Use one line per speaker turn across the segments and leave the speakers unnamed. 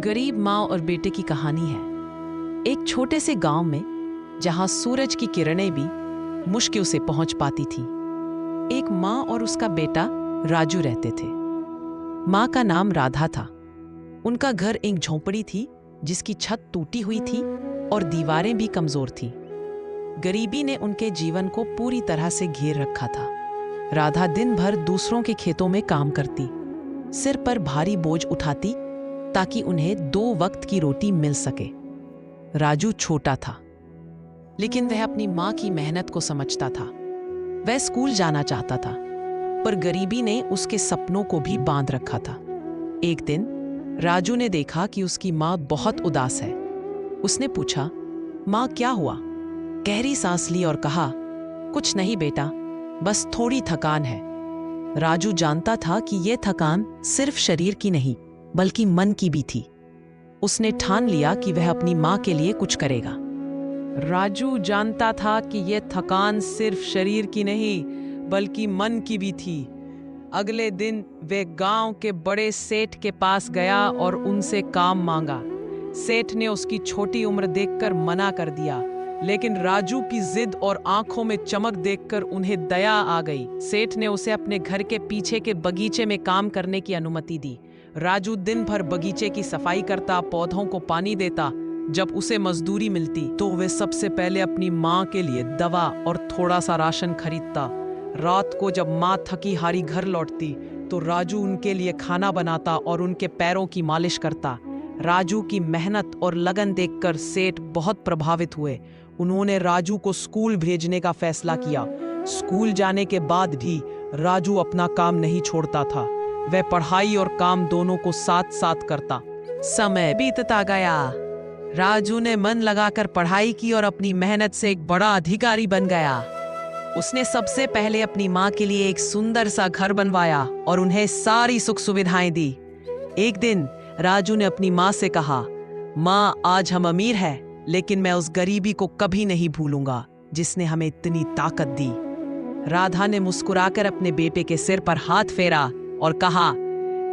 गरीब माँ और बेटे की कहानी है। एक छोटे से गांव में जहां सूरज की किरणें भी मुश्किल से पहुंच पाती थी, एक माँ और उसका बेटा राजू रहते थे। माँ का नाम राधा था। उनका घर एक झोंपड़ी थी जिसकी छत टूटी हुई थी और दीवारें भी कमजोर थीं। गरीबी ने उनके जीवन को पूरी तरह से घेर रखा था। राधा दिन भर दूसरों के खेतों में काम करती, सिर पर भारी बोझ उठाती ताकि उन्हें 2 वक्त की रोटी मिल सके। राजू छोटा था, लेकिन वह अपनी माँ की मेहनत को समझता था। वह स्कूल जाना चाहता था, पर गरीबी ने उसके सपनों को भी बांध रखा था। एक दिन राजू ने देखा कि उसकी माँ बहुत उदास है। उसने पूछा, माँ क्या हुआ? गहरी सांस ली और कहा, कुछ नहीं बेटा, बस थोड़ी थकान है। राजू जानता था कि यह थकान सिर्फ शरीर की नहीं बल्कि मन की भी थी। उसने ठान लिया कि वह अपनी माँ के लिए कुछ करेगा। राजू जानता था कि यह थकान सिर्फ शरीर की नहीं बल्कि मन की भी थी। अगले दिन वे गांव के बड़े सेठ के पास गया और उनसे काम मांगा। सेठ ने उसकी छोटी उम्र देखकर मना कर दिया, लेकिन राजू की जिद और आंखों में चमक देखकर उन्हें दया आ गई। सेठ ने उसे अपने घर के पीछे के बगीचे में काम करने की अनुमति दी। राजू दिन भर बगीचे की सफाई करता, पौधों को पानी देता। जब उसे मजदूरी मिलती तो वे सबसे पहले अपनी माँ के लिए दवा और थोड़ा सा राशन खरीदता। रात को जब माँ थकी हारी घर लौटती तो राजू उनके लिए खाना बनाता और उनके पैरों की मालिश करता। राजू की मेहनत और लगन देखकर सेठ बहुत प्रभावित हुए। उन्होंने राजू को स्कूल भेजने का फैसला किया। स्कूल जाने के बाद भी राजू अपना काम नहीं छोड़ता था। वह पढ़ाई और काम दोनों को साथ साथ करता। समय बीतता गया। राजू ने मन लगाकर पढ़ाई की और अपनी मेहनत से एक बड़ा अधिकारी बन गया। उसने सबसे पहले अपनी माँ के लिए एक सुंदर सा घर बनवाया और उन्हें सारी सुख सुविधाएं दी। एक दिन राजू ने अपनी माँ से कहा, माँ, आज हम अमीर हैं, लेकिन मैं उस गरीबी को कभी नहीं भूलूंगा जिसने हमें इतनी ताकत दी। राधा ने मुस्कुराकर अपने बेटे के सिर पर हाथ फेरा और कहा,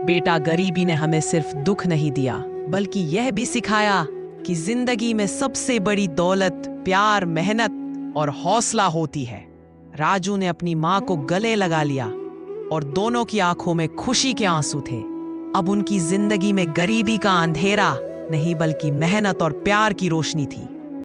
बेटा, गरीबी ने हमें सिर्फ दुख नहीं दिया बल्कि यह भी सिखाया कि जिंदगी में सबसे बड़ी दौलत प्यार, मेहनत और हौसला होती है। राजू ने अपनी माँ को गले लगा लिया और दोनों की आंखों में खुशी के आंसू थे। अब उनकी जिंदगी में गरीबी का अंधेरा नहीं बल्कि मेहनत और प्यार की रोशनी थी।